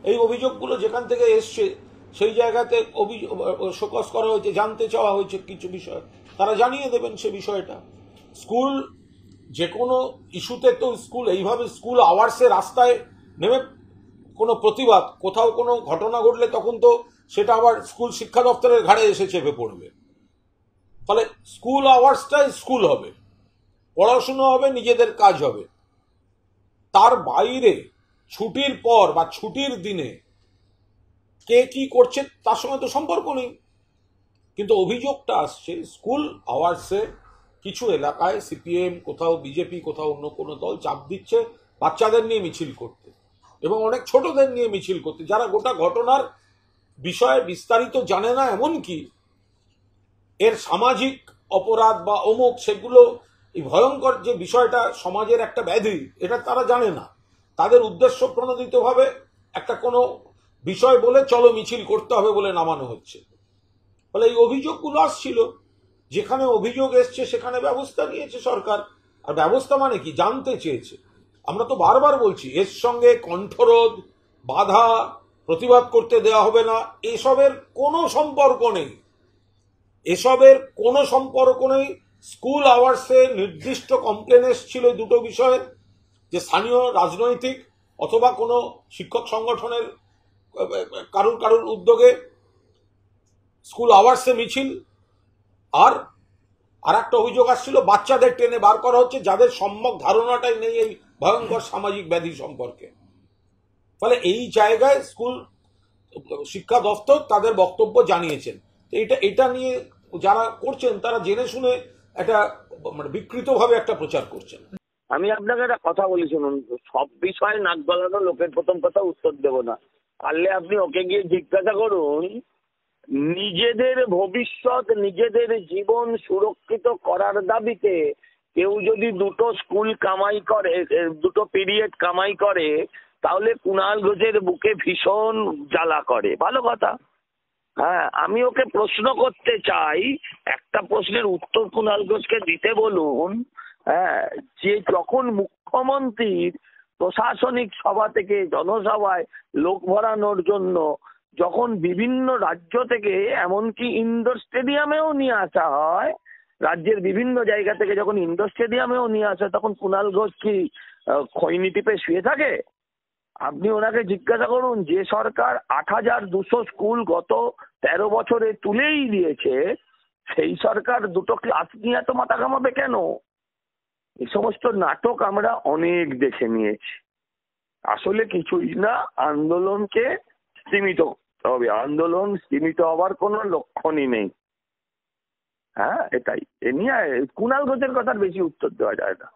এই অভিযোগগুলো যেখান থেকে এসছে সেই জায়গাতে শোকজ করা হয়েছে, জানতে চাওয়া হয়েছে কিছু বিষয়, তারা জানিয়ে দেবেন সে বিষয়টা। স্কুল যে কোনো ইস্যুতে তো স্কুল এইভাবে স্কুল আওয়ার্সে রাস্তায় নেমে কোনো প্রতিবাদ, কোথাও কোনো ঘটনা ঘটলে তখন তো সেটা আবার স্কুল শিক্ষা দপ্তরের ঘাড়ে এসে চেপে পড়বে। ফলে স্কুল আওয়ার্সটাই স্কুল হবে, পড়াশুনো হবে, নিজেদের কাজ হবে। তার বাইরে ছুটির পর বা ছুটির দিনে কে কি করছে তার সঙ্গে তো সম্পর্ক নেই। কিন্তু অভিযোগটা আসছে স্কুল আওয়ার্সে কিছু এলাকায় সিপিএম, কোথাও বিজেপি, কোথাও অন্য কোনো দল চাপ দিচ্ছে বাচ্চাদের নিয়ে মিছিল করতে এবং অনেক ছোটদের নিয়ে মিছিল করতে, যারা গোটা ঘটনার বিষয়ে বিস্তারিত জানে না, এমনকি এর সামাজিক অপরাধ বা অমুক সেগুলো, এই ভয়ঙ্কর যে বিষয়টা সমাজের একটা ব্যাধি, এটা তারা জানে না। তাদের উদ্দেশ্য প্রণোদিতভাবে একটা কোনো বিষয় বলে চলো মিছিল করতে হবে বলে নামানো হচ্ছে। ফলে এই অভিযোগগুলো আসছিল, যেখানে অভিযোগ এসছে সেখানে ব্যবস্থা নিয়েছে সরকার। আর ব্যবস্থা মানে কি, জানতে চেয়েছে। আমরা তো বারবার বলছি এর সঙ্গে কণ্ঠরোধ, বাধা, প্রতিবাদ করতে দেওয়া হবে না, এসবের কোনো সম্পর্ক নেই। এসবের কোনো সম্পর্ক নেই। স্কুল আওয়ার্সে নির্দিষ্ট কমপ্লেন এসেছিল দুটো বিষয়ের, যে স্থানীয় রাজনৈতিক অথবা কোনো শিক্ষক সংগঠনের কারুর উদ্যোগে স্কুল আওয়ার্সে মিছিল, আর একটা অভিযোগ আসছিল বাচ্চাদের টেনে বার করা হচ্ছে যাদের সম্যক ধারণাটাই নেই এই ভয়ঙ্কর সামাজিক ব্যাধি সম্পর্কে। ফলে এই জায়গায় স্কুল শিক্ষা দপ্তর তাদের বক্তব্য জানিয়েছেন। এটা নিয়ে যারা করছেন তারা জেনে শুনে একটা মানে বিকৃতভাবে একটা প্রচার করছেন। আমি আপনাকে একটা কথা বলি শুনুন, সব বিষয়ে নাক গলানো লোকের প্রথম কথা উত্তর দেব না। পারলে আপনি ওকে গিয়ে জিজ্ঞাসা করুন, নিজেদের ভবিষ্যৎ, নিজেদের জীবন সুরক্ষিত করার দাবিতে কেউ যদি দুটো স্কুল কামাই করে, দুটো পিরিয়ড কামাই করে, তাহলে কুণাল ঘোষের বুকে ভীষণ জ্বালা করে। ভালো কথা। হ্যাঁ, আমি ওকে প্রশ্ন করতে চাই, একটা প্রশ্নের উত্তর কুণাল ঘোষকে দিতে বলুন। হ্যাঁ, যে যখন মুখ্যমন্ত্রীর প্রশাসনিক সভা থেকে জনসভায় লোক ভরানোর জন্য যখন বিভিন্ন রাজ্য থেকে, এমনকি ইন্ডোর স্টেডিয়ামেও নিয়ে আসা হয়, রাজ্যের বিভিন্ন জায়গা থেকে যখন ইন্ডোর স্টেডিয়ামেও নিয়ে আসে, তখন কুণাল ঘোষ কি খৈনি টিপে শুয়ে থাকে? আপনি ওনাকে জিজ্ঞাসা করুন, যে সরকার ৮,২০০ স্কুল গত ১৩ বছরে তুলেই দিয়েছে, সেই সরকার দুটো ক্লাস নিয়ে এত মাথা ঘামাবে কেন? এই সমস্ত নাটক আমরা অনেক দেখে নিয়েছি। আসলে কিছুই না, আন্দোলনকে সীমিত করতে হবে। আন্দোলন সীমিত হওয়ার কোনো লক্ষণই নেই। হ্যাঁ, এটাই। এ নিয়ে কুণাল ঘোষের কথার বেশি উত্তর দেওয়া যায় না।